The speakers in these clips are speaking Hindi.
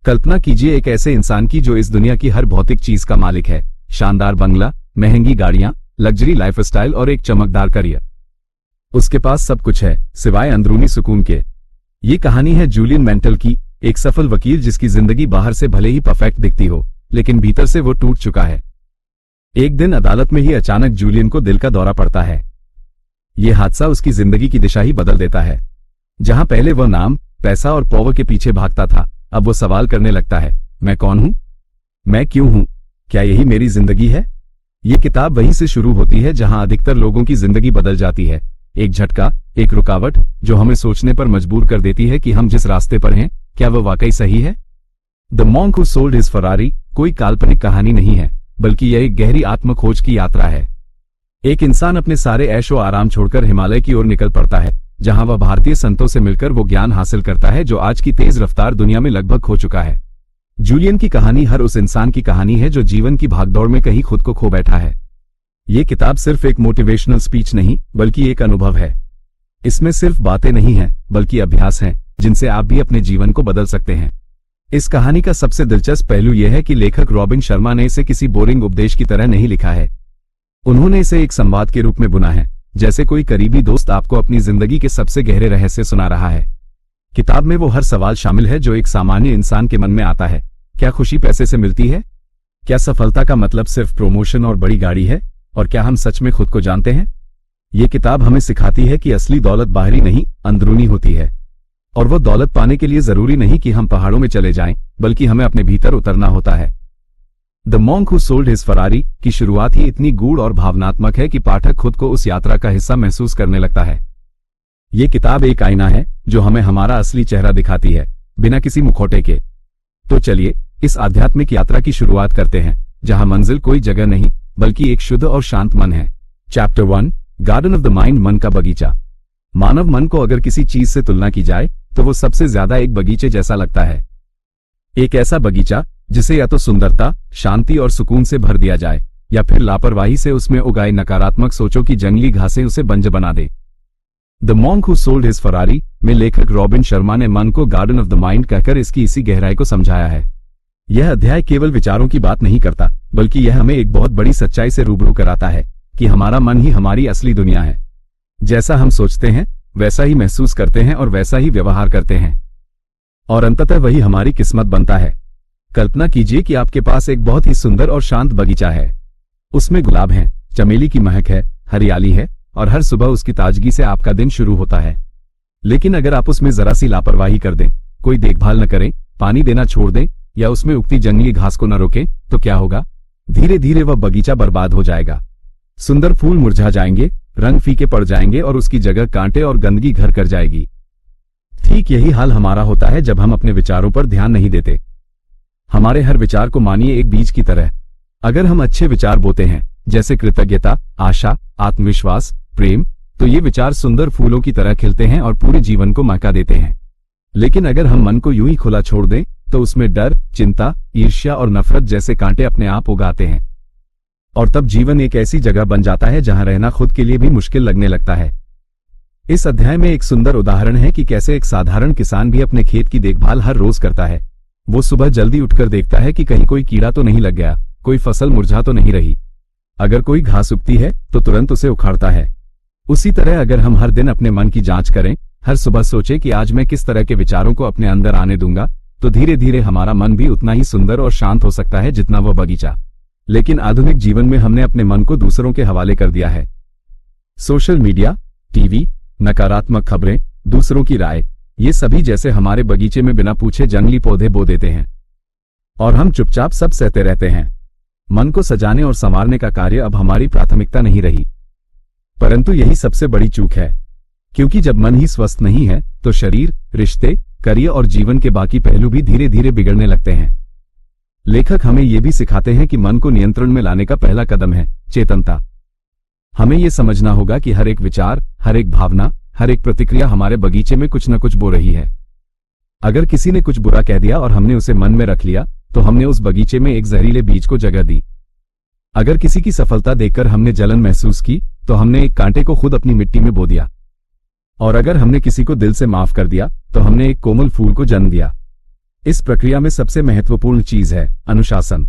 कल्पना कीजिए एक ऐसे इंसान की जो इस दुनिया की हर भौतिक चीज का मालिक है। शानदार बंगला, महंगी गाड़ियां, लग्जरी लाइफस्टाइल और एक चमकदार करियर। उसके पास सब कुछ है सिवाय अंदरूनी सुकून के। ये कहानी है जूलियन मेंटल की, एक सफल वकील जिसकी जिंदगी बाहर से भले ही परफेक्ट दिखती हो, लेकिन भीतर से वो टूट चुका है। एक दिन अदालत में ही अचानक जूलियन को दिल का दौरा पड़ता है। ये हादसा उसकी जिंदगी की दिशा ही बदल देता है। जहां पहले वह नाम, पैसा और पावर के पीछे भागता था, अब वो सवाल करने लगता है, मैं कौन हूं? मैं क्यों हूं? क्या यही मेरी जिंदगी है? ये किताब वहीं से शुरू होती है जहां अधिकतर लोगों की जिंदगी बदल जाती है। एक झटका, एक रुकावट जो हमें सोचने पर मजबूर कर देती है कि हम जिस रास्ते पर हैं, क्या वह वाकई सही है? The monk who sold his Ferrari कोई काल्पनिक कहानी नहीं है, बल्कि यह एक गहरी आत्मखोज की यात्रा है। एक इंसान अपने सारे ऐशो आराम छोड़कर हिमालय की ओर निकल पड़ता है, जहां वह भारतीय संतों से मिलकर वो ज्ञान हासिल करता है जो आज की तेज रफ्तार दुनिया में लगभग खो चुका है। जूलियन की कहानी हर उस इंसान की कहानी है जो जीवन की भागदौड़ में कहीं खुद को खो बैठा है। ये किताब सिर्फ एक मोटिवेशनल स्पीच नहीं, बल्कि एक अनुभव है। इसमें सिर्फ बातें नहीं हैं, बल्कि अभ्यास हैं, जिनसे आप भी अपने जीवन को बदल सकते हैं। इस कहानी का सबसे दिलचस्प पहलू यह है कि लेखक रॉबिन शर्मा ने इसे किसी बोरिंग उपदेश की तरह नहीं लिखा है। उन्होंने इसे एक संवाद के रूप में बुना है, जैसे कोई करीबी दोस्त आपको अपनी जिंदगी के सबसे गहरे रहस्य सुना रहा है। किताब में वो हर सवाल शामिल है जो एक सामान्य इंसान के मन में आता है। क्या खुशी पैसे से मिलती है? क्या सफलता का मतलब सिर्फ प्रमोशन और बड़ी गाड़ी है? और क्या हम सच में खुद को जानते हैं? ये किताब हमें सिखाती है कि असली दौलत बाहरी नहीं, अंदरूनी होती है। और वो दौलत पाने के लिए जरूरी नहीं कि हम पहाड़ों में चले जाएं, बल्कि हमें अपने भीतर उतरना होता है। The monk who sold his Ferrari की शुरुआत ही इतनी गूढ़ और भावनात्मक है कि पाठक खुद को उस यात्रा का हिस्सा महसूस करने लगता है। ये किताब एक आईना है जो हमें हमारा असली चेहरा दिखाती है, बिना किसी मुखौटे के। तो चलिए इस आध्यात्मिक यात्रा की शुरुआत करते हैं, जहां मंजिल कोई जगह नहीं, बल्कि एक शुद्ध और शांत मन है। Chapter 1, garden of the mind, मन का बगीचा। मानव मन को अगर किसी चीज से तुलना की जाए तो वो सबसे ज्यादा एक बगीचे जैसा लगता है। एक ऐसा बगीचा जिसे या तो सुंदरता, शांति और सुकून से भर दिया जाए, या फिर लापरवाही से उसमें उगाए नकारात्मक सोचों की जंगली घासें उसे बंजर बना दे। The monk who sold his Ferrari में लेखक रॉबिन शर्मा ने मन को गार्डन ऑफ द माइंड कहकर इसकी इसी गहराई को समझाया है। यह अध्याय केवल विचारों की बात नहीं करता, बल्कि यह हमें एक बहुत बड़ी सच्चाई से रूबरू कराता है कि हमारा मन ही हमारी असली दुनिया है। जैसा हम सोचते हैं, वैसा ही महसूस करते हैं और वैसा ही व्यवहार करते हैं, और अंततः वही हमारी किस्मत बनता है। कल्पना कीजिए कि आपके पास एक बहुत ही सुंदर और शांत बगीचा है। उसमें गुलाब हैं, चमेली की महक है, हरियाली है, और हर सुबह उसकी ताजगी से आपका दिन शुरू होता है। लेकिन अगर आप उसमें जरा सी लापरवाही कर दें, कोई देखभाल न करें, पानी देना छोड़ दें, या उसमें उगती जंगली घास को न रोकें, तो क्या होगा? धीरे धीरे वह बगीचा बर्बाद हो जाएगा। सुंदर फूल मुरझा जाएंगे, रंग फीके पड़ जाएंगे और उसकी जगह कांटे और गंदगी घर कर जाएगी। ठीक यही हाल हमारा होता है जब हम अपने विचारों पर ध्यान नहीं देते। हमारे हर विचार को मानिए एक बीज की तरह। अगर हम अच्छे विचार बोते हैं, जैसे कृतज्ञता, आशा, आत्मविश्वास, प्रेम, तो ये विचार सुंदर फूलों की तरह खिलते हैं और पूरे जीवन को महका देते हैं। लेकिन अगर हम मन को यूं ही खुला छोड़ दें, तो उसमें डर, चिंता, ईर्ष्या और नफरत जैसे कांटे अपने आप उगाते हैं, और तब जीवन एक ऐसी जगह बन जाता है जहां रहना खुद के लिए भी मुश्किल लगने लगता है। इस अध्याय में एक सुंदर उदाहरण है कि कैसे एक साधारण किसान भी अपने खेत की देखभाल हर रोज करता है। वो सुबह जल्दी उठकर देखता है कि कहीं कोई कीड़ा तो नहीं लग गया, कोई फसल मुरझा तो नहीं रही। अगर कोई घास उगती है तो तुरंत उसे उखाड़ता है। उसी तरह अगर हम हर दिन अपने मन की जांच करें, हर सुबह सोचे कि आज मैं किस तरह के विचारों को अपने अंदर आने दूंगा, तो धीरे धीरे हमारा मन भी उतना ही सुंदर और शांत हो सकता है जितना वह बगीचा। लेकिन आधुनिक जीवन में हमने अपने मन को दूसरों के हवाले कर दिया है। सोशल मीडिया, टीवी, नकारात्मक खबरें, दूसरों की राय, ये सभी जैसे हमारे बगीचे में बिना पूछे जंगली पौधे बो देते हैं, और हम चुपचाप सब सहते रहते हैं। मन को सजाने और संवारने का कार्य अब हमारी प्राथमिकता नहीं रही। परंतु यही सबसे बड़ी चूक है, क्योंकि जब मन ही स्वस्थ नहीं है, तो शरीर, रिश्ते, करियर और जीवन के बाकी पहलू भी धीरे धीरे बिगड़ने लगते हैं। लेखक हमें यह भी सिखाते हैं कि मन को नियंत्रण में लाने का पहला कदम है चेतनता। हमें यह समझना होगा कि हर एक विचार, हर एक भावना, हर एक प्रतिक्रिया हमारे बगीचे में कुछ न कुछ बो रही है। अगर किसी ने कुछ बुरा कह दिया और हमने उसे मन में रख लिया, तो हमने उस बगीचे में एक जहरीले बीज को जगह दी। अगर किसी की सफलता देखकर हमने जलन महसूस की, तो हमने एक कांटे को खुद अपनी मिट्टी में बो दिया। और अगर हमने किसी को दिल से माफ कर दिया, तो हमने एक कोमल फूल को जन्म दिया। इस प्रक्रिया में सबसे महत्वपूर्ण चीज है अनुशासन।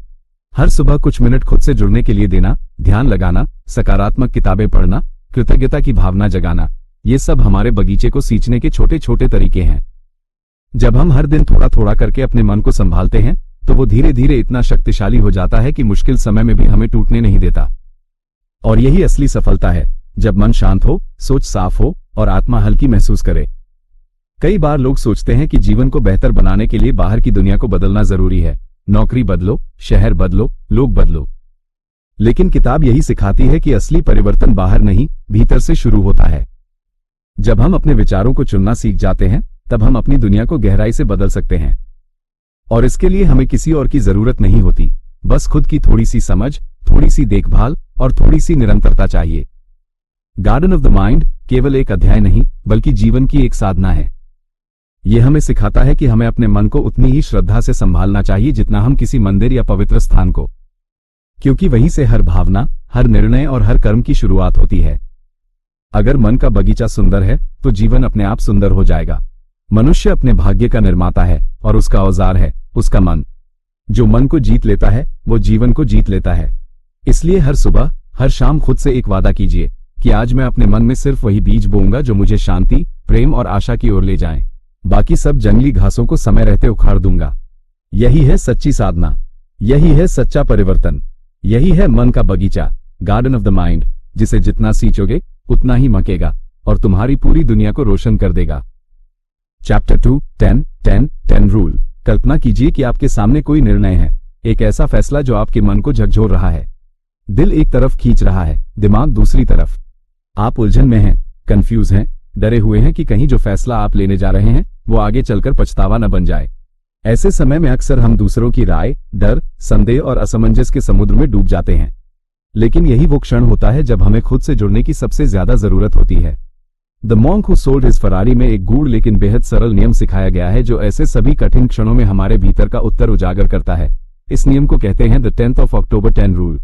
हर सुबह कुछ मिनट खुद से जुड़ने के लिए देना, ध्यान लगाना, सकारात्मक किताबें पढ़ना, कृतज्ञता की भावना जगाना, ये सब हमारे बगीचे को सींचने के छोटे छोटे तरीके हैं। जब हम हर दिन थोड़ा थोड़ा करके अपने मन को संभालते हैं तो वो धीरे धीरे इतना शक्तिशाली हो जाता है कि मुश्किल समय में भी हमें टूटने नहीं देता। और यही असली सफलता है, जब मन शांत हो, सोच साफ हो और आत्मा हल्की महसूस करे। कई बार लोग सोचते हैं कि जीवन को बेहतर बनाने के लिए बाहर की दुनिया को बदलना जरूरी है, नौकरी बदलो, शहर बदलो, लोग बदलो। लेकिन किताब यही सिखाती है कि असली परिवर्तन बाहर नहीं, भीतर से शुरू होता है। जब हम अपने विचारों को चुनना सीख जाते हैं तब हम अपनी दुनिया को गहराई से बदल सकते हैं। और इसके लिए हमें किसी और की जरूरत नहीं होती, बस खुद की थोड़ी सी समझ, थोड़ी सी देखभाल और थोड़ी सी निरंतरता चाहिए। गार्डन ऑफ द माइंड केवल एक अध्याय नहीं बल्कि जीवन की एक साधना है। यह हमें सिखाता है कि हमें अपने मन को उतनी ही श्रद्धा से संभालना चाहिए जितना हम किसी मंदिर या पवित्र स्थान को, क्योंकि वहीं से हर भावना, हर निर्णय और हर कर्म की शुरुआत होती है। अगर मन का बगीचा सुंदर है तो जीवन अपने आप सुंदर हो जाएगा। मनुष्य अपने भाग्य का निर्माता है और उसका औजार है उसका मन। जो मन को जीत लेता है वो जीवन को जीत लेता है। इसलिए हर सुबह, हर शाम खुद से एक वादा कीजिए कि आज मैं अपने मन में सिर्फ वही बीज बोऊंगा जो मुझे शांति, प्रेम और आशा की ओर ले जाएं। बाकी सब जंगली घासों को समय रहते उखाड़ दूंगा। यही है सच्ची साधना, यही है सच्चा परिवर्तन, यही है मन का बगीचा, गार्डन ऑफ द माइंड, जिसे जितना सींचोगे उतना ही मकेगा और तुम्हारी पूरी दुनिया को रोशन कर देगा। Chapter 2 10-10-10 rule. कल्पना कीजिए कि आपके सामने कोई निर्णय है, एक ऐसा फैसला जो आपके मन को झकझोर रहा है। दिल एक तरफ खींच रहा है, दिमाग दूसरी तरफ। आप उलझन में हैं, कंफ्यूज हैं, डरे हुए हैं कि कहीं जो फैसला आप लेने जा रहे हैं वो आगे चलकर पछतावा न बन जाए। ऐसे समय में अक्सर हम दूसरों की राय, डर, संदेह और असमंजस के समुद्र में डूब जाते हैं। लेकिन यही वो क्षण होता है जब हमें खुद से जुड़ने की सबसे ज्यादा जरूरत होती है। The monk who sold his Ferrari में एक गूढ़ लेकिन बेहद सरल नियम सिखाया गया है जो ऐसे सभी कठिन क्षणों में हमारे भीतर का उत्तर उजागर करता है। इस नियम को कहते हैं the 10th of October 10 rule.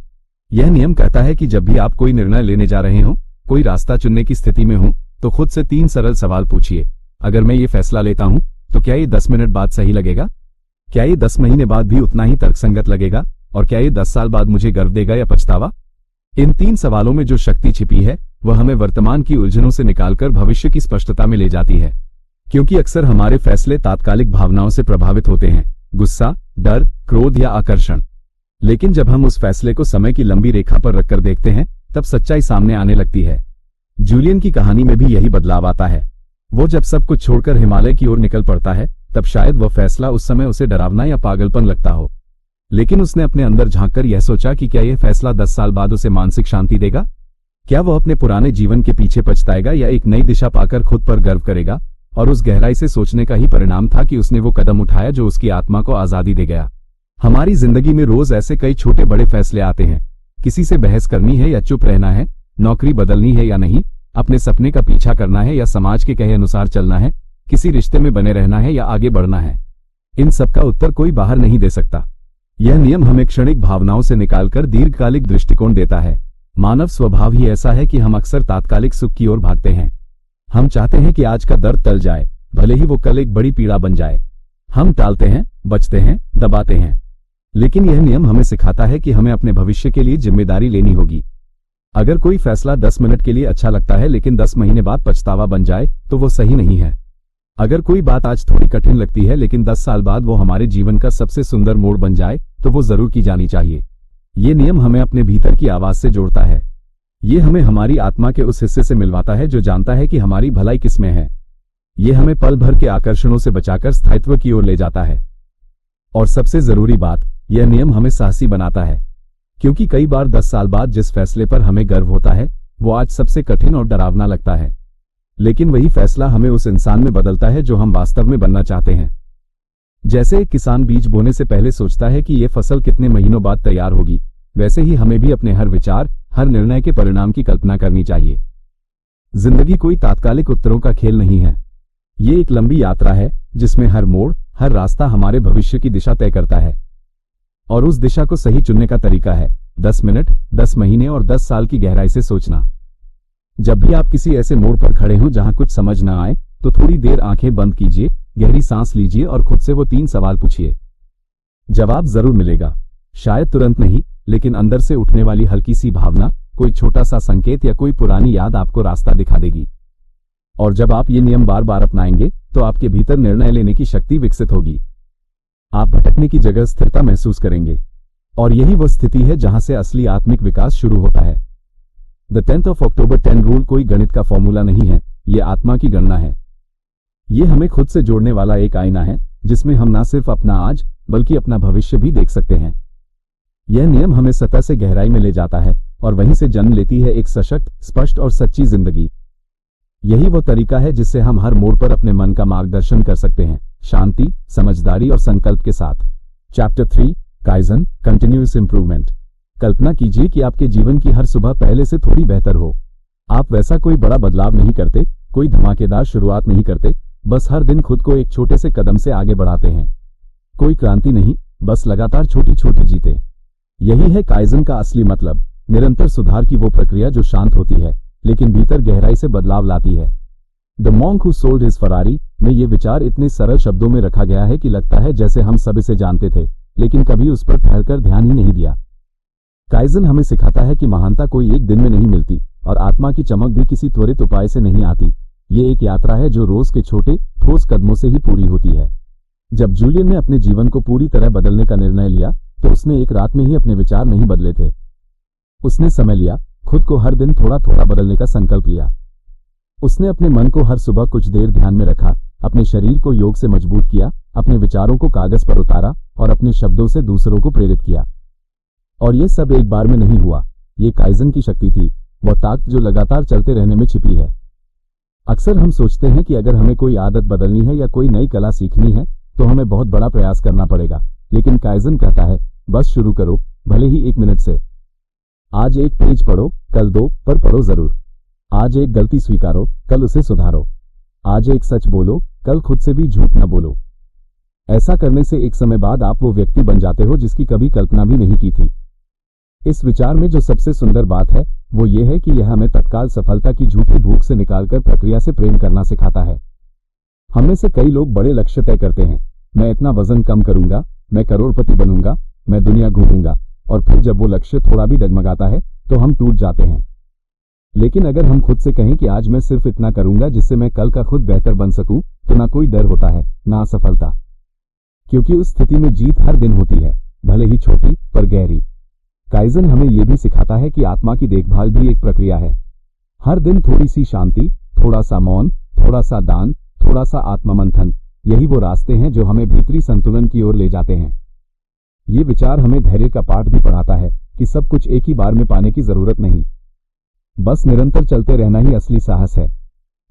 यह नियम कहता है कि जब भी आप कोई निर्णय लेने जा रहे हो, कोई रास्ता चुनने की स्थिति में हो, तो खुद से 3 सरल सवाल पूछिए। अगर मैं ये फैसला लेता हूं तो क्या ये 10 मिनट बाद सही लगेगा? क्या ये 10 महीने बाद भी उतना ही तर्कसंगत लगेगा? और क्या ये 10 साल बाद मुझे गर्व देगा या पछतावा? इन 3 सवालों में जो शक्ति छिपी है वह हमें वर्तमान की उलझनों से निकालकर भविष्य की स्पष्टता में ले जाती है। क्योंकि अक्सर हमारे फैसले तात्कालिक भावनाओं से प्रभावित होते हैं, गुस्सा, डर, क्रोध या आकर्षण। लेकिन जब हम उस फैसले को समय की लंबी रेखा पर रखकर देखते हैं तब सच्चाई सामने आने लगती है। जूलियन की कहानी में भी यही बदलाव आता है। वो जब सब कुछ छोड़कर हिमालय की ओर निकल पड़ता है तब शायद वह फैसला उस समय उसे डरावना या पागलपन लगता हो, लेकिन उसने अपने अंदर झांककर यह सोचा कि क्या यह फैसला 10 साल बाद उसे मानसिक शांति देगा? क्या वो अपने पुराने जीवन के पीछे पछताएगा या एक नई दिशा पाकर खुद पर गर्व करेगा? और उस गहराई से सोचने का ही परिणाम था कि उसने वो कदम उठाया जो उसकी आत्मा को आजादी दे गया। हमारी जिंदगी में रोज ऐसे कई छोटे बड़े फैसले आते हैं। किसी से बहस करनी है या चुप रहना है, नौकरी बदलनी है या नहीं, अपने सपने का पीछा करना है या समाज के कहे अनुसार चलना है, किसी रिश्ते में बने रहना है या आगे बढ़ना है। इन सब का उत्तर कोई बाहर नहीं दे सकता। यह नियम हमें क्षणिक भावनाओं से निकालकर दीर्घकालिक दृष्टिकोण देता है। मानव स्वभाव ही ऐसा है कि हम अक्सर तात्कालिक सुख की ओर भागते हैं। हम चाहते हैं कि आज का दर्द टल जाए, भले ही वो कल एक बड़ी पीड़ा बन जाए। हम टालते हैं, बचते हैं, दबाते हैं। लेकिन यह नियम हमें सिखाता है कि हमें अपने भविष्य के लिए जिम्मेदारी लेनी होगी। अगर कोई फैसला 10 मिनट के लिए अच्छा लगता है लेकिन 10 महीने बाद पछतावा बन जाए तो वो सही नहीं है। अगर कोई बात आज थोड़ी कठिन लगती है लेकिन 10 साल बाद वो हमारे जीवन का सबसे सुंदर मोड़ बन जाए तो वो जरूर की जानी चाहिए। ये नियम हमें अपने भीतर की आवाज से जोड़ता है। ये हमें हमारी आत्मा के उस हिस्से से मिलवाता है जो जानता है कि हमारी भलाई किसमें है। ये हमें पल भर के आकर्षणों से बचाकर स्थायित्व की ओर ले जाता है। और सबसे जरूरी बात, यह नियम हमें साहसी बनाता है। क्योंकि कई बार 10 साल बाद जिस फैसले पर हमें गर्व होता है वो आज सबसे कठिन और डरावना लगता है। लेकिन वही फैसला हमें उस इंसान में बदलता है जो हम वास्तव में बनना चाहते हैं। जैसे एक किसान बीज बोने से पहले सोचता है कि ये फसल कितने महीनों बाद तैयार होगी, वैसे ही हमें भी अपने हर विचार, हर निर्णय के परिणाम की कल्पना करनी चाहिए। जिंदगी कोई तात्कालिक उत्तरों का खेल नहीं है। ये एक लंबी यात्रा है जिसमें हर मोड़, हर रास्ता हमारे भविष्य की दिशा तय करता है। और उस दिशा को सही चुनने का तरीका है 10 मिनट, 10 महीने और 10 साल की गहराई से सोचना। जब भी आप किसी ऐसे मोड़ पर खड़े हों जहां कुछ समझ न आए तो थोड़ी देर आंखें बंद कीजिए गहरी सांस लीजिए और खुद से वो 3 सवाल पूछिए। जवाब जरूर मिलेगा, शायद तुरंत नहीं, लेकिन अंदर से उठने वाली हल्की सी भावना, कोई छोटा सा संकेत या कोई पुरानी याद आपको रास्ता दिखा देगी। और जब आप ये नियम बार बार अपनाएंगे तो आपके भीतर निर्णय लेने की शक्ति विकसित होगी। आप भटकने की जगह स्थिरता महसूस करेंगे, और यही वो स्थिति है जहां से असली आत्मिक विकास शुरू होता है। The 10th of October 10 rule कोई गणित का फॉर्मूला नहीं है, ये आत्मा की गणना है। ये हमें खुद से जोड़ने वाला एक आईना है, जिसमें हम न सिर्फ अपना आज बल्कि अपना भविष्य भी देख सकते हैं। यह नियम हमें सतह से गहराई में ले जाता है और वहीं से जन्म लेती है एक सशक्त, स्पष्ट और सच्ची जिंदगी। यही वो तरीका है जिससे हम हर मोड़ पर अपने मन का मार्गदर्शन कर सकते हैं, शांति, समझदारी और संकल्प के साथ। Chapter 3 kaizen, continuous improvement. कल्पना कीजिए कि आपके जीवन की हर सुबह पहले से थोड़ी बेहतर हो। आप वैसा कोई बड़ा बदलाव नहीं करते, कोई धमाकेदार शुरुआत नहीं करते, बस हर दिन खुद को एक छोटे से कदम से आगे बढ़ाते हैं। कोई क्रांति नहीं, बस लगातार छोटी छोटी जीतें। यही है काइजन का असली मतलब, निरंतर सुधार की वो प्रक्रिया जो शांत होती है लेकिन भीतर गहराई से बदलाव लाती है। The monk who sold his Ferrari में ये विचार इतने सरल शब्दों में रखा गया है कि लगता है जैसे हम सब इसे जानते थे, लेकिन कभी उस पर ठहरकर ध्यान ही नहीं दिया। काइजन हमें सिखाता है कि महानता कोई एक दिन में नहीं मिलती और आत्मा की चमक भी किसी त्वरित उपाय से नहीं आती। ये एक यात्रा है जो रोज के छोटे, ठोस कदमों से ही पूरी होती है। जब जूलियन ने अपने जीवन को पूरी तरह बदलने का निर्णय लिया तो उसने एक रात में ही अपने विचार नहीं बदले थे। उसने समय लिया, खुद को हर दिन थोड़ा थोड़ा बदलने का संकल्प लिया। उसने अपने मन को हर सुबह कुछ देर ध्यान में रखा, अपने शरीर को योग से मजबूत किया, अपने विचारों को कागज पर उतारा और अपने शब्दों से दूसरों को प्रेरित किया। और ये सब एक बार में नहीं हुआ, ये काइजन की शक्ति थी, वह ताकत जो लगातार चलते रहने में छिपी है। अक्सर हम सोचते हैं कि अगर हमें कोई आदत बदलनी है या कोई नई कला सीखनी है तो हमें बहुत बड़ा प्रयास करना पड़ेगा, लेकिन काइजन कहता है बस शुरू करो, भले ही 1 मिनट से। आज एक पेज पढ़ो, कल 2, पर पढ़ो जरूर। आज एक गलती स्वीकारो, कल उसे सुधारो। आज एक सच बोलो, कल खुद से भी झूठ न बोलो। ऐसा करने से एक समय बाद आप वो व्यक्ति बन जाते हो जिसकी कभी कल्पना भी नहीं की थी। इस विचार में जो सबसे सुंदर बात है वो ये है कि यह हमें तत्काल सफलता की झूठी भूख से निकालकर प्रक्रिया से प्रेम करना सिखाता है। हम में से कई लोग बड़े लक्ष्य तय करते हैं, मैं इतना वजन कम करूंगा, मैं करोड़पति बनूंगा, मैं दुनिया घूमूंगा, और फिर जब वो लक्ष्य थोड़ा भी डगमगाता है तो हम टूट जाते हैं। लेकिन अगर हम खुद से कहें कि आज मैं सिर्फ इतना करूंगा जिससे मैं कल का खुद बेहतर बन सकूं, तो ना कोई डर होता है, ना असफलता, क्योंकि उस स्थिति में जीत हर दिन होती है, भले ही छोटी पर गहरी। काइजन हमें यह भी सिखाता है कि आत्मा की देखभाल भी एक प्रक्रिया है। हर दिन थोड़ी सी शांति, थोड़ा सा मौन, थोड़ा सा दान, थोड़ा सा आत्ममंथन, यही वो रास्ते हैं जो हमें भीतरी संतुलन की ओर ले जाते हैं। ये विचार हमें धैर्य का पाठ भी पढ़ाता है कि सब कुछ एक ही बार में पाने की जरूरत नहीं, बस निरंतर चलते रहना ही असली साहस है।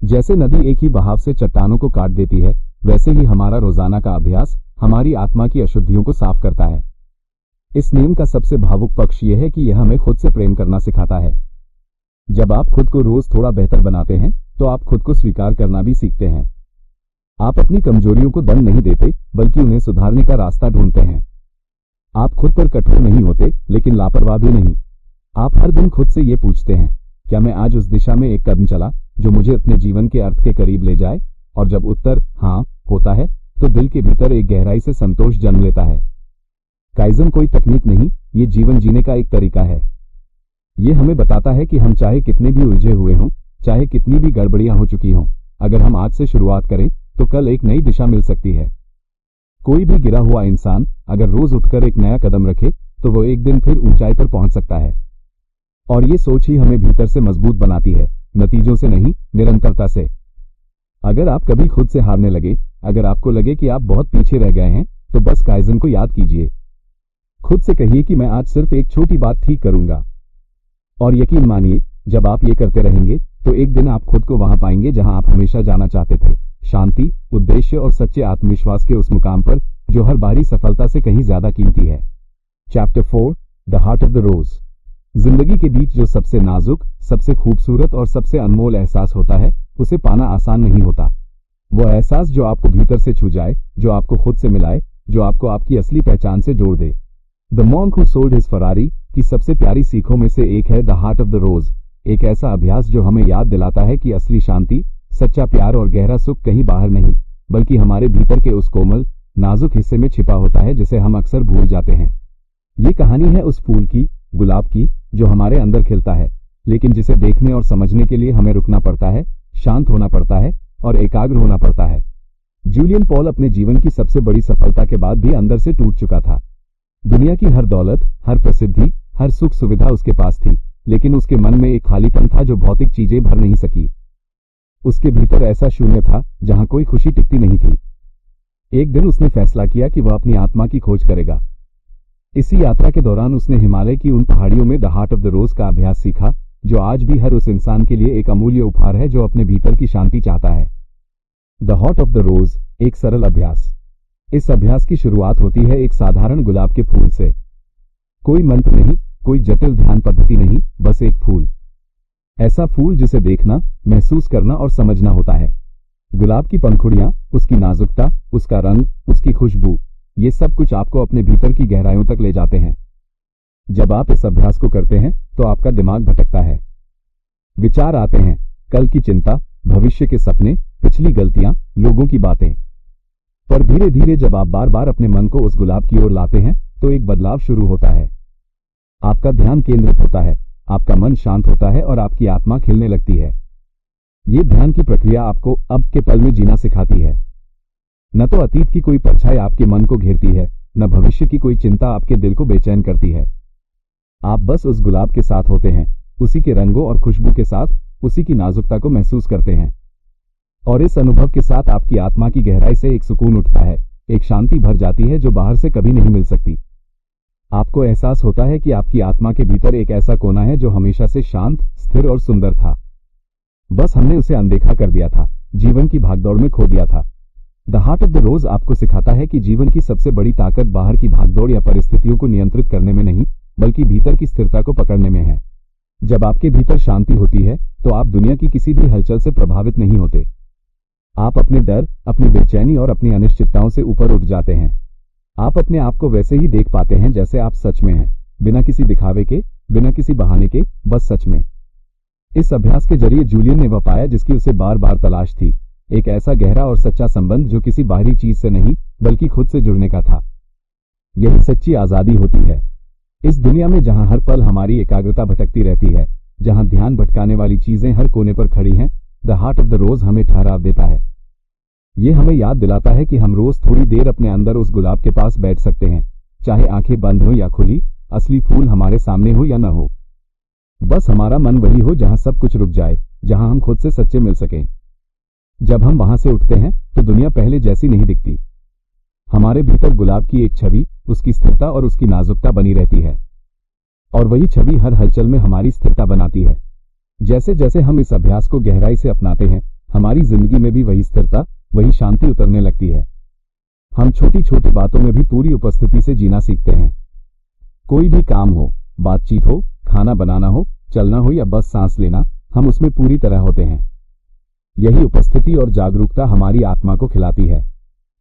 जैसे नदी एक ही बहाव से चट्टानों को काट देती है, वैसे ही हमारा रोजाना का अभ्यास हमारी आत्मा की अशुद्धियों को साफ करता है। इस नियम का सबसे भावुक पक्ष यह है कि यह हमें खुद से प्रेम करना सिखाता है। जब आप खुद को रोज थोड़ा बेहतर बनाते हैं तो आप खुद को स्वीकार करना भी सीखते हैं। आप अपनी कमजोरियों को दंड नहीं देते, बल्कि उन्हें सुधारने का रास्ता ढूंढते हैं। आप खुद पर कठोर नहीं होते, लेकिन लापरवाह भी नहीं। आप हर दिन खुद से ये पूछते हैं, क्या मैं आज उस दिशा में एक कदम चला जो मुझे अपने जीवन के अर्थ के करीब ले जाए? और जब उत्तर हाँ होता है तो दिल के भीतर एक गहराई से संतोष जन्म लेता है। काइजन कोई तकनीक नहीं, ये जीवन जीने का एक तरीका है। ये हमें बताता है कि हम चाहे कितने भी उलझे हुए हों, चाहे कितनी भी गड़बड़ियां हो चुकी हों, अगर हम आज से शुरुआत करें तो कल एक नई दिशा मिल सकती है। कोई भी गिरा हुआ इंसान अगर रोज उठकर एक नया कदम रखे तो वो एक दिन फिर ऊंचाई पर पहुंच सकता है। और ये सोच ही हमें भीतर से मजबूत बनाती है, नतीजों से नहीं, निरंतरता से। अगर आप कभी खुद से हारने लगे, अगर आपको लगे कि आप बहुत पीछे रह गए हैं, तो बस काइजन को याद कीजिए। खुद से कहिए कि मैं आज सिर्फ एक छोटी बात ठीक करूंगा। और यकीन मानिए, जब आप ये करते रहेंगे तो एक दिन आप खुद को वहां पाएंगे जहां आप हमेशा जाना चाहते थे, शांति, उद्देश्य और सच्चे आत्मविश्वास के उस मुकाम पर जो हर बारी सफलता से कहीं ज्यादा कीमती है। Chapter 4 the heart of the rose. जिंदगी के बीच जो सबसे नाजुक, सबसे खूबसूरत और सबसे अनमोल एहसास होता है, उसे पाना आसान नहीं होता। वो एहसास जो आपको भीतर से छू जाए, जो आपको खुद से मिलाए, जो आपको आपकी असली पहचान से जोड़ दे। The monk who sold his Ferrari की सबसे प्यारी सीखों में से एक है the heart of the rose, एक ऐसा अभ्यास जो हमें याद दिलाता है कि असली शांति, सच्चा प्यार और गहरा सुख कहीं बाहर नहीं, बल्कि हमारे भीतर के उस कोमल नाजुक हिस्से में छिपा होता है जिसे हम अक्सर भूल जाते हैं। ये कहानी है उस फूल की, गुलाब की, जो हमारे अंदर खिलता है, लेकिन जिसे देखने और समझने के लिए हमें रुकना पड़ता है, शांत होना पड़ता है और एकाग्र होना पड़ता है। जूलियन पॉल अपने जीवन की सबसे बड़ी सफलता के बाद भी अंदर से टूट चुका था। दुनिया की हर दौलत, हर प्रसिद्धि, हर सुख सुविधा उसके पास थी, लेकिन उसके मन में एक खालीपन था जो भौतिक चीजें भर नहीं सकी। उसके भीतर ऐसा शून्य था जहां कोई खुशी टिकती नहीं थी। एक दिन उसने फैसला किया कि वह अपनी आत्मा की खोज करेगा। इसी यात्रा के दौरान उसने हिमालय की उन पहाड़ियों में द हार्ट ऑफ द रोज का अभ्यास सीखा, जो आज भी हर उस इंसान के लिए एक अमूल्य उपहार है जो अपने भीतर की शांति चाहता है। The heart of the rose, एक सरल अभ्यास। इस अभ्यास की शुरुआत होती है एक साधारण गुलाब के फूल से। कोई मंत्र नहीं, कोई जटिल ध्यान पद्धति नहीं, बस एक फूल। ऐसा फूल जिसे देखना, महसूस करना और समझना होता है। गुलाब की पंखुड़ियां, उसकी नाजुकता, उसका रंग, उसकी खुशबू, ये सब कुछ आपको अपने भीतर की गहराइयों तक ले जाते हैं। जब आप इस अभ्यास को करते हैं तो आपका दिमाग भटकता है। विचार आते हैं, कल की चिंता, भविष्य के सपने, पिछली गलतियां, लोगों की बातें। पर धीरे धीरे जब आप बार बार अपने मन को उस गुलाब की ओर लाते हैं तो एक बदलाव शुरू होता है। आपका ध्यान केंद्रित होता है, आपका मन शांत होता है और आपकी आत्मा खिलने लगती है। ये ध्यान की प्रक्रिया आपको अब के पल में जीना सिखाती है। न तो अतीत की कोई परछाई आपके मन को घेरती है, न भविष्य की कोई चिंता आपके दिल को बेचैन करती है। आप बस उस गुलाब के साथ होते हैं, उसी के रंगों और खुशबू के साथ, उसी की नाजुकता को महसूस करते हैं। और इस अनुभव के साथ आपकी आत्मा की गहराई से एक सुकून उठता है, एक शांति भर जाती है जो बाहर से कभी नहीं मिल सकती। आपको एहसास होता है कि आपकी आत्मा के भीतर एक ऐसा कोना है जो हमेशा से शांत, स्थिर और सुंदर था। बस हमने उसे अनदेखा कर दिया था, जीवन की भागदौड़ में खो दिया था। द हार्ट ऑफ द रोज आपको सिखाता है कि जीवन की सबसे बड़ी ताकत बाहर की भागदौड़ या परिस्थितियों को नियंत्रित करने में नहीं, बल्कि भीतर की स्थिरता को पकड़ने में है। जब आपके भीतर शांति होती है तो आप दुनिया की किसी भी हलचल से प्रभावित नहीं होते। आप अपने डर, अपनी बेचैनी और अपनी अनिश्चितताओं से ऊपर उठ जाते हैं। आप अपने आप को वैसे ही देख पाते हैं जैसे आप सच में हैं, बिना किसी दिखावे के, बिना किसी बहाने के, बस सच में। इस अभ्यास के जरिए जूलियन ने वह पाया जिसकी उसे बार बार तलाश थी, एक ऐसा गहरा और सच्चा संबंध जो किसी बाहरी चीज से नहीं, बल्कि खुद से जुड़ने का था। यही सच्ची आजादी होती है। इस दुनिया में जहां हर पल हमारी एकाग्रता भटकती रहती है, जहां ध्यान भटकाने वाली चीजें हर कोने पर खड़ी हैं, द हार्ट ऑफ द रोज हमें ठहराव देता है। ये हमें याद दिलाता है कि हम रोज थोड़ी देर अपने अंदर उस गुलाब के पास बैठ सकते हैं, चाहे आंखें बंद हो या खुली, असली फूल हमारे सामने हो या न हो। बस हमारा मन वही हो जहां सब कुछ रुक जाए, जहां हम खुद से सच्चे मिल सकें। जब हम वहां से उठते हैं तो दुनिया पहले जैसी नहीं दिखती। हमारे भीतर गुलाब की एक छवि, उसकी स्थिरता और उसकी नाजुकता बनी रहती है, और वही छवि हर हलचल में हमारी स्थिरता बनाती है। जैसे जैसे हम इस अभ्यास को गहराई से अपनाते हैं, हमारी जिंदगी में भी वही स्थिरता, वही शांति उतरने लगती है। हम छोटी छोटी बातों में भी पूरी उपस्थिति से जीना सीखते हैं। कोई भी काम हो, बातचीत हो, खाना बनाना हो, चलना हो या बस सांस लेना, हम उसमें पूरी तरह होते हैं। यही उपस्थिति और जागरूकता हमारी आत्मा को खिलाती है।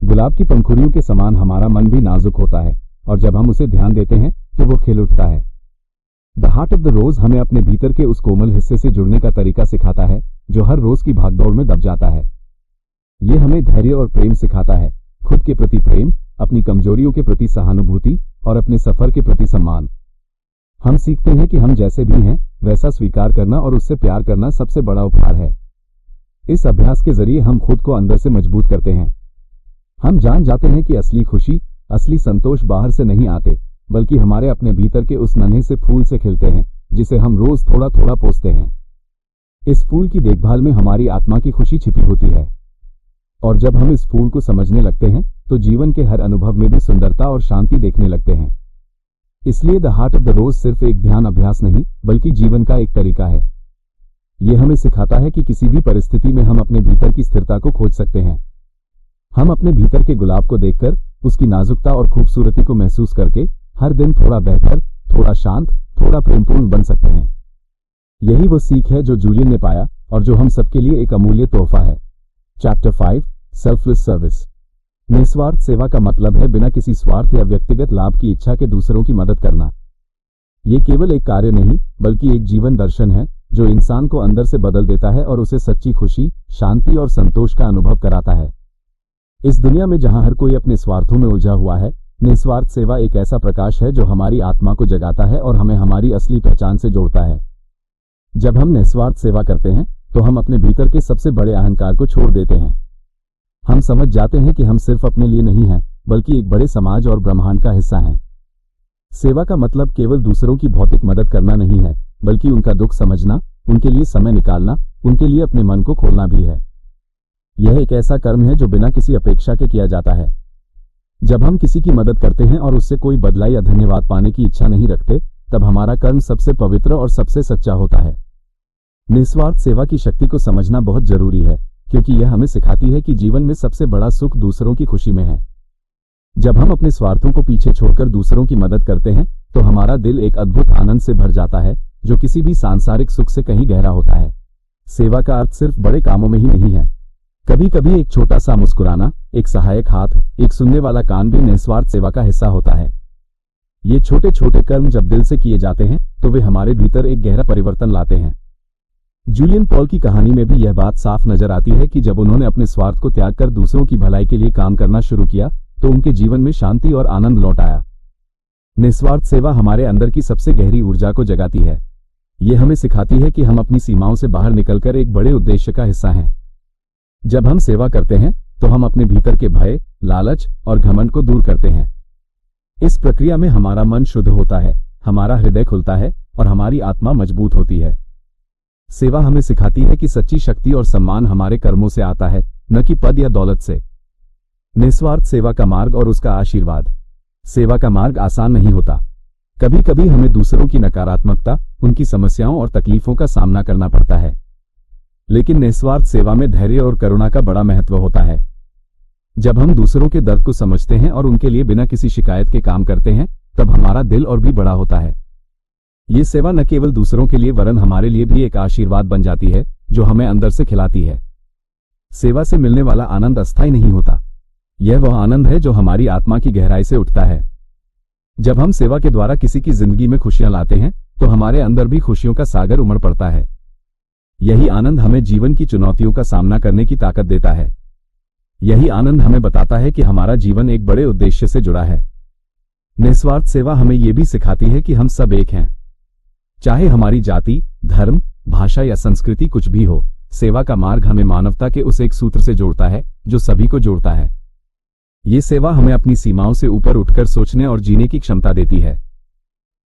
गुलाब की पंखुड़ियों के समान हमारा मन भी नाजुक होता है, और जब हम उसे ध्यान देते हैं तो वो खिल उठता है। द हार्ट ऑफ द रोज हमें अपने भीतर के उस कोमल हिस्से से जुड़ने का तरीका सिखाता है जो हर रोज की भागदौड़ में दब जाता है। ये हमें धैर्य और प्रेम सिखाता है, खुद के प्रति प्रेम, अपनी कमजोरियों के प्रति सहानुभूति और अपने सफर के प्रति सम्मान। हम सीखते हैं कि हम जैसे भी हैं वैसा स्वीकार करना और उससे प्यार करना सबसे बड़ा उपहार है। इस अभ्यास के जरिए हम खुद को अंदर से मजबूत करते हैं। हम जान जाते हैं कि असली खुशी, असली संतोष बाहर से नहीं आते, बल्कि हमारे अपने भीतर के उस नन्हे से फूल से खिलते हैं, जिसे हम रोज थोड़ा थोड़ा पोंछते हैं। इस फूल की देखभाल में हमारी आत्मा की खुशी छिपी होती है, और जब हम इस फूल को समझने लगते हैं तो जीवन के हर अनुभव में भी सुंदरता और शांति देखने लगते हैं। इसलिए द हार्ट ऑफ द रोज सिर्फ एक ध्यान अभ्यास नहीं, बल्कि जीवन का एक तरीका है। यह हमें सिखाता है कि किसी भी परिस्थिति में हम अपने भीतर की स्थिरता को खोज सकते हैं। हम अपने भीतर के गुलाब को देखकर, उसकी नाजुकता और खूबसूरती को महसूस करके हर दिन थोड़ा बेहतर, थोड़ा शांत, थोड़ा प्रेमपूर्ण बन सकते हैं। यही वो सीख है जो जूलियन ने पाया और जो हम सबके लिए एक अमूल्य तोहफा है। Chapter 5, selfless service. निस्वार्थ सेवा का मतलब है बिना किसी स्वार्थ या व्यक्तिगत लाभ की इच्छा के दूसरों की मदद करना। ये केवल एक कार्य नहीं, बल्कि एक जीवन दर्शन है जो इंसान को अंदर से बदल देता है और उसे सच्ची खुशी, शांति और संतोष का अनुभव कराता है। इस दुनिया में जहां हर कोई अपने स्वार्थों में उलझा हुआ है, निस्वार्थ सेवा एक ऐसा प्रकाश है जो हमारी आत्मा को जगाता है और हमें हमारी असली पहचान से जोड़ता है। जब हम निस्वार्थ सेवा करते हैं तो हम अपने भीतर के सबसे बड़े अहंकार को छोड़ देते हैं। हम समझ जाते हैं कि हम सिर्फ अपने लिए नहीं हैं, बल्कि एक बड़े समाज और ब्रह्मांड का हिस्सा हैं। सेवा का मतलब केवल दूसरों की भौतिक मदद करना नहीं है, बल्कि उनका दुख समझना, उनके लिए समय निकालना, उनके लिए अपने मन को खोलना भी है। यह एक ऐसा कर्म है जो बिना किसी अपेक्षा के किया जाता है। जब हम किसी की मदद करते हैं और उससे कोई बदला या धन्यवाद पाने की इच्छा नहीं रखते, तब हमारा कर्म सबसे पवित्र और सबसे सच्चा होता है। निस्वार्थ सेवा की शक्ति को समझना बहुत जरूरी है, क्योंकि यह हमें सिखाती है कि जीवन में सबसे बड़ा सुख दूसरों की खुशी में है। जब हम अपने स्वार्थों को पीछे छोड़कर दूसरों की मदद करते हैं, तो हमारा दिल एक अद्भुत आनंद से भर जाता है, जो किसी भी सांसारिक सुख से कहीं गहरा होता है। सेवा का अर्थ सिर्फ बड़े कामों में ही नहीं है। कभी कभी एक छोटा सा मुस्कुराना, एक सहायक हाथ, एक सुनने वाला कान भी निस्वार्थ सेवा का हिस्सा होता है। ये छोटे छोटे कर्म जब दिल से किए जाते हैं तो वे हमारे भीतर एक गहरा परिवर्तन लाते हैं। जूलियन पॉल की कहानी में भी यह बात साफ नजर आती है कि जब उन्होंने अपने स्वार्थ को त्याग कर दूसरों की भलाई के लिए काम करना शुरू किया, तो उनके जीवन में शांति और आनंद लौट आया। निस्वार्थ सेवा हमारे अंदर की सबसे गहरी ऊर्जा को जगाती है। ये हमें सिखाती है कि हम अपनी सीमाओं से बाहर निकलकर एक बड़े उद्देश्य का हिस्सा हैं। जब हम सेवा करते हैं तो हम अपने भीतर के भय, लालच और घमंड को दूर करते हैं। इस प्रक्रिया में हमारा मन शुद्ध होता है, हमारा हृदय खुलता है और हमारी आत्मा मजबूत होती है। सेवा हमें सिखाती है कि सच्ची शक्ति और सम्मान हमारे कर्मों से आता है, न कि पद या दौलत से। निस्वार्थ सेवा का मार्ग और उसका आशीर्वाद। सेवा का मार्ग आसान नहीं होता। कभी कभी हमें दूसरों की नकारात्मकता, उनकी समस्याओं और तकलीफों का सामना करना पड़ता है। लेकिन निस्वार्थ सेवा में धैर्य और करुणा का बड़ा महत्व होता है। जब हम दूसरों के दर्द को समझते हैं और उनके लिए बिना किसी शिकायत के काम करते हैं, तब हमारा दिल और भी बड़ा होता है। ये सेवा न केवल दूसरों के लिए वरन हमारे लिए भी एक आशीर्वाद बन जाती है, जो हमें अंदर से खिलाती है। सेवा से मिलने वाला आनंद अस्थायी नहीं होता। यह वह आनंद है जो हमारी आत्मा की गहराई से उठता है। जब हम सेवा के द्वारा किसी की जिंदगी में खुशियां लाते हैं, तो हमारे अंदर भी खुशियों का सागर उमड़ पड़ता है। यही आनंद हमें जीवन की चुनौतियों का सामना करने की ताकत देता है। यही आनंद हमें बताता है कि हमारा जीवन एक बड़े उद्देश्य से जुड़ा है। निस्वार्थ सेवा हमें यह भी सिखाती है कि हम सब एक हैं। चाहे हमारी जाति, धर्म, भाषा या संस्कृति कुछ भी हो, सेवा का मार्ग हमें मानवता के उस एक सूत्र से जोड़ता है जो सभी को जोड़ता है। ये सेवा हमें अपनी सीमाओं से ऊपर उठकर सोचने और जीने की क्षमता देती है।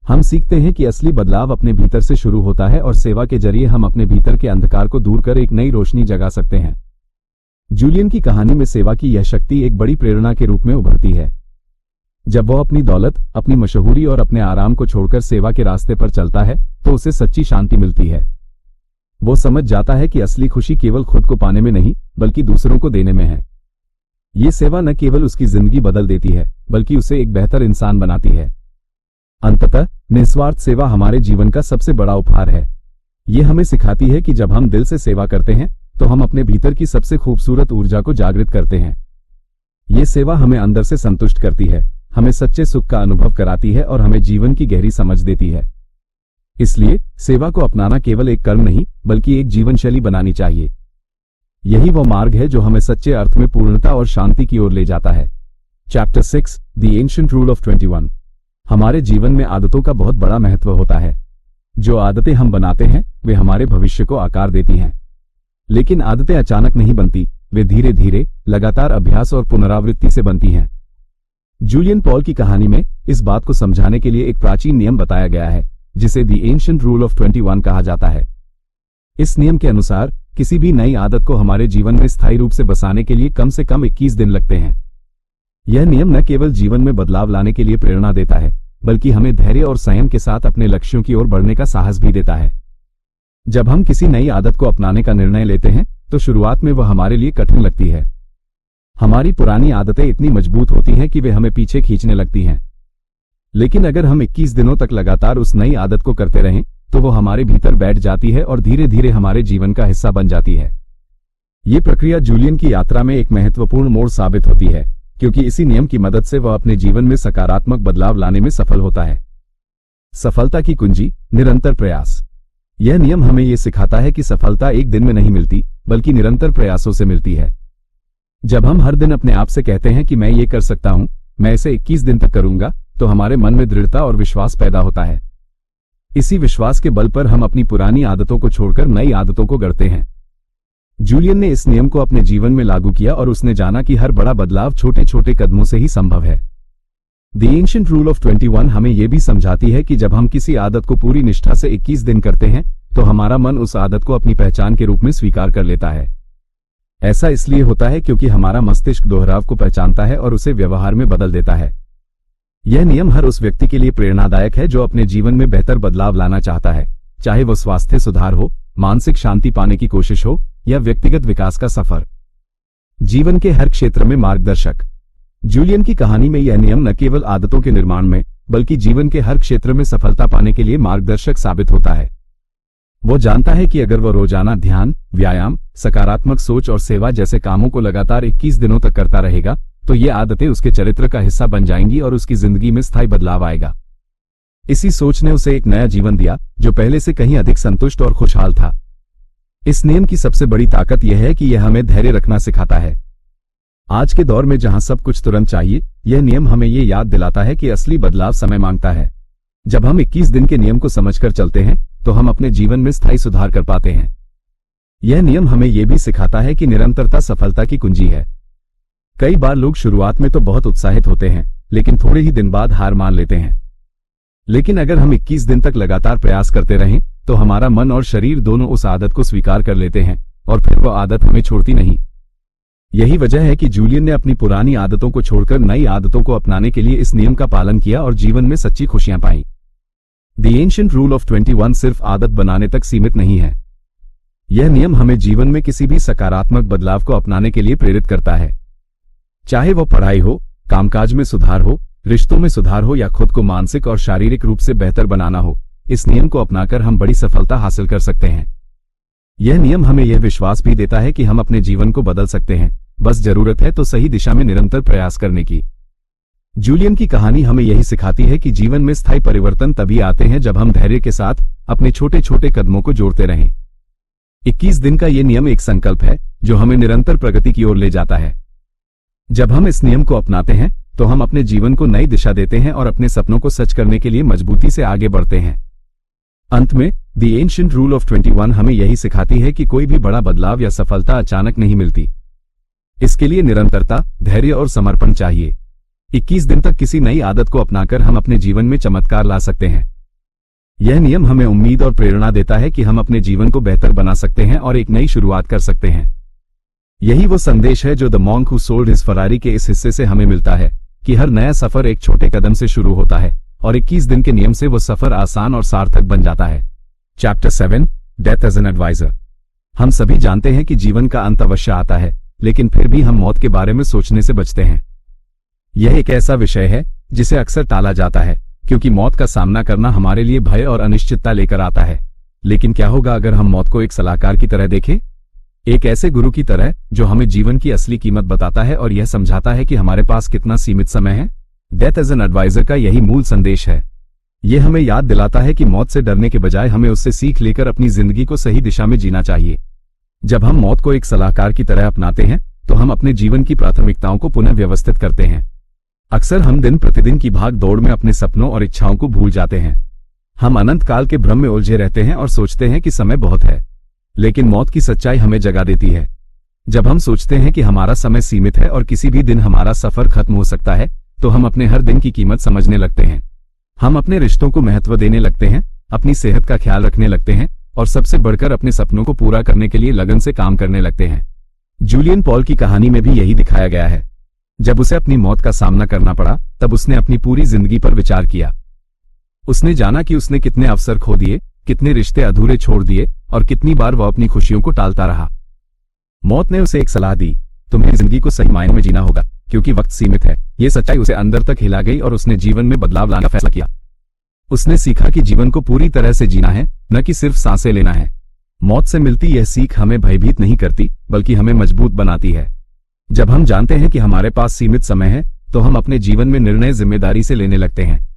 हम सीखते हैं कि असली बदलाव अपने भीतर से शुरू होता है और सेवा के जरिए हम अपने भीतर के अंधकार को दूर कर एक नई रोशनी जगा सकते हैं। जूलियन की कहानी में सेवा की यह शक्ति एक बड़ी प्रेरणा के रूप में उभरती है। जब वह अपनी दौलत, अपनी मशहूरी और अपने आराम को छोड़कर सेवा के रास्ते पर चलता है, तो उसे सच्ची शांति मिलती है। वो समझ जाता है कि असली खुशी केवल खुद को पाने में नहीं, बल्कि दूसरों को देने में है। ये सेवा न केवल उसकी जिंदगी बदल देती है, बल्कि उसे एक बेहतर इंसान बनाती है। अंततः निस्वार्थ सेवा हमारे जीवन का सबसे बड़ा उपहार है। ये हमें सिखाती है कि जब हम दिल से सेवा करते हैं, तो हम अपने भीतर की सबसे खूबसूरत ऊर्जा को जागृत करते हैं। ये सेवा हमें अंदर से संतुष्ट करती है, हमें सच्चे सुख का अनुभव कराती है और हमें जीवन की गहरी समझ देती है। इसलिए सेवा को अपनाना केवल एक कर्म नहीं, बल्कि एक जीवन शैली बनानी चाहिए। यही वो मार्ग है जो हमें सच्चे अर्थ में पूर्णता और शांति की ओर ले जाता है। Chapter 6, the ancient rule of 21। हमारे जीवन में आदतों का बहुत बड़ा महत्व होता है। जो आदतें हम बनाते हैं, वे हमारे भविष्य को आकार देती हैं। लेकिन आदतें अचानक नहीं बनती, वे धीरे धीरे, लगातार अभ्यास और पुनरावृत्ति से बनती हैं। जूलियन पॉल की कहानी में इस बात को समझाने के लिए एक प्राचीन नियम बताया गया है, जिसे द एंशिएंट रूल ऑफ 21 कहा जाता है। इस नियम के अनुसार किसी भी नई आदत को हमारे जीवन में स्थायी रूप से बसाने के लिए कम से कम 21 दिन लगते हैं। यह नियम न केवल जीवन में बदलाव लाने के लिए प्रेरणा देता है, बल्कि हमें धैर्य और संयम के साथ अपने लक्ष्यों की ओर बढ़ने का साहस भी देता है। जब हम किसी नई आदत को अपनाने का निर्णय लेते हैं, तो शुरुआत में वह हमारे लिए कठिन लगती है। हमारी पुरानी आदतें इतनी मजबूत होती हैं कि वे हमें पीछे खींचने लगती हैं। लेकिन अगर हम 21 दिनों तक लगातार उस नई आदत को करते रहें, तो वो हमारे भीतर बैठ जाती है और धीरे धीरे हमारे जीवन का हिस्सा बन जाती है। ये प्रक्रिया जूलियन की यात्रा में एक महत्वपूर्ण मोड़ साबित होती है, क्योंकि इसी नियम की मदद से वह अपने जीवन में सकारात्मक बदलाव लाने में सफल होता है। सफलता की कुंजी, निरंतर प्रयास। यह नियम हमें यह सिखाता है कि सफलता एक दिन में नहीं मिलती, बल्कि निरंतर प्रयासों से मिलती है। जब हम हर दिन अपने आप से कहते हैं कि मैं ये कर सकता हूं, मैं इसे 21 दिन तक करूंगा, तो हमारे मन में दृढ़ता और विश्वास पैदा होता है। इसी विश्वास के बल पर हम अपनी पुरानी आदतों को छोड़कर नई आदतों को गढ़ते हैं। जूलियन ने इस नियम को अपने जीवन में लागू किया और उसने जाना कि हर बड़ा बदलाव छोटे छोटे कदमों से ही संभव है। द एंशिएंट रूल ऑफ 21 हमें यह भी समझाती है कि जब हम किसी आदत को पूरी निष्ठा से 21 दिन करते हैं, तो हमारा मन उस आदत को अपनी पहचान के रूप में स्वीकार कर लेता है। ऐसा इसलिए होता है क्योंकि हमारा मस्तिष्क दोहराव को पहचानता है और उसे व्यवहार में बदल देता है। यह नियम हर उस व्यक्ति के लिए प्रेरणादायक है जो अपने जीवन में बेहतर बदलाव लाना चाहता है, चाहे वो स्वास्थ्य सुधार हो, मानसिक शांति पाने की कोशिश हो या व्यक्तिगत विकास का सफर। जीवन के हर क्षेत्र में मार्गदर्शक। जूलियन की कहानी में यह नियम न केवल आदतों के निर्माण में, बल्कि जीवन के हर क्षेत्र में सफलता पाने के लिए मार्गदर्शक साबित होता है। वो जानता है कि अगर वो रोजाना ध्यान, व्यायाम, सकारात्मक सोच और सेवा जैसे कामों को लगातार 21 दिनों तक करता रहेगा, तो ये आदतें उसके चरित्र का हिस्सा बन जाएंगी और उसकी जिंदगी में स्थायी बदलाव आएगा। इसी सोच ने उसे एक नया जीवन दिया, जो पहले से कहीं अधिक संतुष्ट और खुशहाल था। इस नियम की सबसे बड़ी ताकत यह है कि यह हमें धैर्य रखना सिखाता है। आज के दौर में जहां सब कुछ तुरंत चाहिए, यह नियम हमें यह याद दिलाता है कि असली बदलाव समय मांगता है। जब हम 21 दिन के नियम को समझकर चलते हैं, तो हम अपने जीवन में स्थायी सुधार कर पाते हैं। यह नियम हमें यह भी सिखाता है कि निरंतरता सफलता की कुंजी है। कई बार लोग शुरुआत में तो बहुत उत्साहित होते हैं, लेकिन थोड़े ही दिन बाद हार मान लेते हैं। लेकिन अगर हम 21 दिन तक लगातार प्रयास करते रहें, तो हमारा मन और शरीर दोनों उस आदत को स्वीकार कर लेते हैं और फिर वह आदत हमें छोड़ती नहीं। यही वजह है कि जूलियन ने अपनी पुरानी आदतों को छोड़कर नई आदतों को अपनाने के लिए इस नियम का पालन किया और जीवन में सच्ची खुशियां पाई। द एंशिएंट रूल ऑफ 21 सिर्फ आदत बनाने तक सीमित नहीं है। यह नियम हमें जीवन में किसी भी सकारात्मक बदलाव को अपनाने के लिए प्रेरित करता है। चाहे वो पढ़ाई हो, कामकाज में सुधार हो, रिश्तों में सुधार हो या खुद को मानसिक और शारीरिक रूप से बेहतर बनाना हो, इस नियम को अपनाकर हम बड़ी सफलता हासिल कर सकते हैं। यह नियम हमें यह विश्वास भी देता है कि हम अपने जीवन को बदल सकते हैं, बस जरूरत है तो सही दिशा में निरंतर प्रयास करने की। जूलियन की कहानी हमें यही सिखाती है कि जीवन में स्थायी परिवर्तन तभी आते हैं जब हम धैर्य के साथ अपने छोटे छोटे कदमों को जोड़ते रहें। 21 दिन का यह नियम एक संकल्प है जो हमें निरंतर प्रगति की ओर ले जाता है। जब हम इस नियम को अपनाते हैं, तो हम अपने जीवन को नई दिशा देते हैं और अपने सपनों को सच करने के लिए मजबूती से आगे बढ़ते हैं। अंत में द एंशिएंट रूल ऑफ 21 हमें यही सिखाती है कि कोई भी बड़ा बदलाव या सफलता अचानक नहीं मिलती। इसके लिए निरंतरता, धैर्य और समर्पण चाहिए। 21 दिन तक किसी नई आदत को अपनाकर हम अपने जीवन में चमत्कार ला सकते हैं। यह नियम हमें उम्मीद और प्रेरणा देता है कि हम अपने जीवन को बेहतर बना सकते हैं और एक नई शुरुआत कर सकते हैं। यही वो संदेश है जो the monk who sold his Ferrari के इस हिस्से से हमें मिलता है कि हर नया सफर एक छोटे कदम से शुरू होता है और 21 दिन के नियम से वो सफर आसान और सार्थक बन जाता है। Chapter 7, death as an adviser. हम सभी जानते हैं कि जीवन का अंत अवश्य आता है, लेकिन फिर भी हम मौत के बारे में सोचने से बचते हैं। यह एक ऐसा विषय है जिसे अक्सर टाला जाता है, क्योंकि मौत का सामना करना हमारे लिए भय और अनिश्चितता लेकर आता है। लेकिन क्या होगा अगर हम मौत को एक सलाहकार की तरह देखें, एक ऐसे गुरु की तरह जो हमें जीवन की असली कीमत बताता है और यह समझाता है कि हमारे पास कितना सीमित समय है। डेथ एज एन एडवाइजर का यही मूल संदेश है। यह हमें याद दिलाता है कि मौत से डरने के बजाय हमें उससे सीख लेकर अपनी जिंदगी को सही दिशा में जीना चाहिए। जब हम मौत को एक सलाहकार की तरह अपनाते हैं, तो हम अपने जीवन की प्राथमिकताओं को पुनः व्यवस्थित करते हैं। अक्सर हम दिन प्रतिदिन की भाग दौड़ में अपने सपनों और इच्छाओं को भूल जाते हैं। हम अनंत काल के भ्रम में उलझे रहते हैं और सोचते हैं कि समय बहुत है। लेकिन मौत की सच्चाई हमें जगा देती है। जब हम सोचते हैं कि हमारा समय सीमित है और किसी भी दिन हमारा सफर खत्म हो सकता है, तो हम अपने हर दिन की कीमत समझने लगते हैं। हम अपने रिश्तों को महत्व देने लगते हैं, अपनी सेहत का ख्याल रखने लगते हैं और सबसे बढ़कर अपने सपनों को पूरा करने के लिए लगन से काम करने लगते हैं। जूलियन पॉल की कहानी में भी यही दिखाया गया है। जब उसे अपनी मौत का सामना करना पड़ा, तब उसने अपनी पूरी जिंदगी पर विचार किया। उसने जाना कि उसने कितने अवसर खो दिए, कितने रिश्ते अधूरे छोड़ दिए और कितनी बार वह अपनी खुशियों को टालता रहा। मौत ने उसे एक सलाह दी, तुम्हें जिंदगी को सही मायने में जीना होगा, क्योंकि वक्त सीमित है। यह सच्चाई उसे अंदर तक हिला गई और उसने जीवन में बदलाव लाने का फैसला किया। उसने सीखा कि जीवन को पूरी तरह से जीना है, न कि सिर्फ सांसें लेना है। मौत से मिलती यह सीख हमें भयभीत नहीं करती, बल्कि हमें मजबूत बनाती है। जब हम जानते हैं कि हमारे पास सीमित समय है, तो हम अपने जीवन में निर्णय जिम्मेदारी से लेने लगते हैं।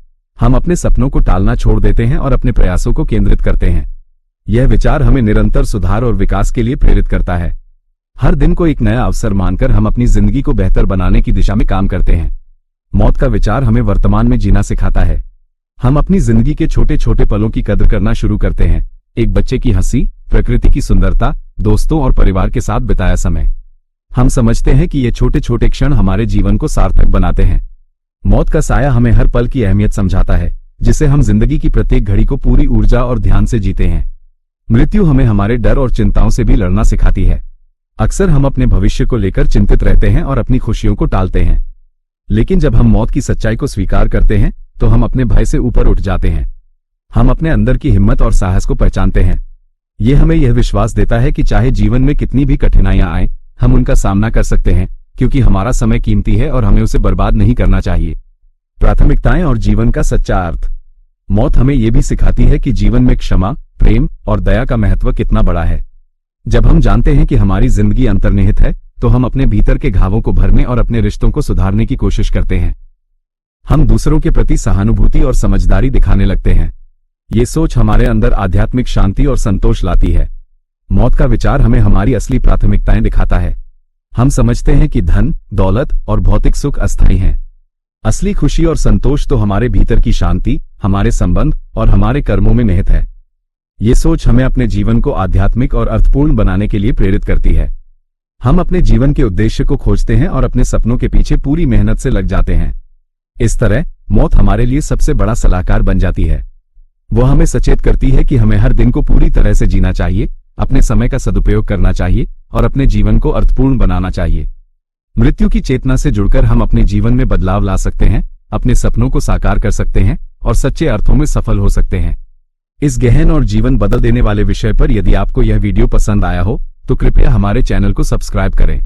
हम अपने सपनों को टालना छोड़ देते हैं और अपने प्रयासों को केंद्रित करते हैं। यह विचार हमें निरंतर सुधार और विकास के लिए प्रेरित करता है। हर दिन को एक नया अवसर मानकर हम अपनी जिंदगी को बेहतर बनाने की दिशा में काम करते हैं। मौत का विचार हमें वर्तमान में जीना सिखाता है। हम अपनी जिंदगी के छोटे छोटे पलों की कदर करना शुरू करते हैं। एक बच्चे की हंसी, प्रकृति की सुंदरता, दोस्तों और परिवार के साथ बिताया समय। हम समझते हैं कि ये छोटे छोटे क्षण हमारे जीवन को सार्थक बनाते हैं। मौत का साया हमें हर पल की अहमियत समझाता है, जिससे हम जिंदगी की प्रत्येक घड़ी को पूरी ऊर्जा और ध्यान से जीते हैं। मृत्यु हमें हमारे डर और चिंताओं से भी लड़ना सिखाती है। अक्सर हम अपने भविष्य को लेकर चिंतित रहते हैं और अपनी खुशियों को टालते हैं, लेकिन जब हम मौत की सच्चाई को स्वीकार करते हैं तो हम अपने भय से ऊपर उठ जाते हैं। हम अपने अंदर की हिम्मत और साहस को पहचानते हैं। ये हमें यह विश्वास देता है कि चाहे जीवन में कितनी भी कठिनाइयां आए, हम उनका सामना कर सकते हैं, क्योंकि हमारा समय कीमती है और हमें उसे बर्बाद नहीं करना चाहिए। प्राथमिकताएं और जीवन का सच्चा अर्थ। मौत हमें यह भी सिखाती है कि जीवन में क्षमा, प्रेम और दया का महत्व कितना बड़ा है। जब हम जानते हैं कि हमारी जिंदगी अंतर्निहित है, तो हम अपने भीतर के घावों को भरने और अपने रिश्तों को सुधारने की कोशिश करते हैं। हम दूसरों के प्रति सहानुभूति और समझदारी दिखाने लगते हैं। ये सोच हमारे अंदर आध्यात्मिक शांति और संतोष लाती है। मौत का विचार हमें हमारी असली प्राथमिकताएं दिखाता है। हम समझते हैं कि धन, दौलत और भौतिक सुख अस्थायी हैं। असली खुशी और संतोष तो हमारे भीतर की शांति, हमारे संबंध और हमारे कर्मों में निहित है। ये सोच हमें अपने जीवन को आध्यात्मिक और अर्थपूर्ण बनाने के लिए प्रेरित करती है। हम अपने जीवन के उद्देश्य को खोजते हैं और अपने सपनों के पीछे पूरी मेहनत से लग जाते हैं। इस तरह मौत हमारे लिए सबसे बड़ा सलाहकार बन जाती है। वो हमें सचेत करती है कि हमें हर दिन को पूरी तरह से जीना चाहिए, अपने समय का सदुपयोग करना चाहिए और अपने जीवन को अर्थपूर्ण बनाना चाहिए। मृत्यु की चेतना से जुड़कर हम अपने जीवन में बदलाव ला सकते हैं, अपने सपनों को साकार कर सकते हैं और सच्चे अर्थों में सफल हो सकते हैं। इस गहन और जीवन बदल देने वाले विषय पर यदि आपको यह वीडियो पसंद आया हो तो कृपया हमारे चैनल को सब्सक्राइब करें।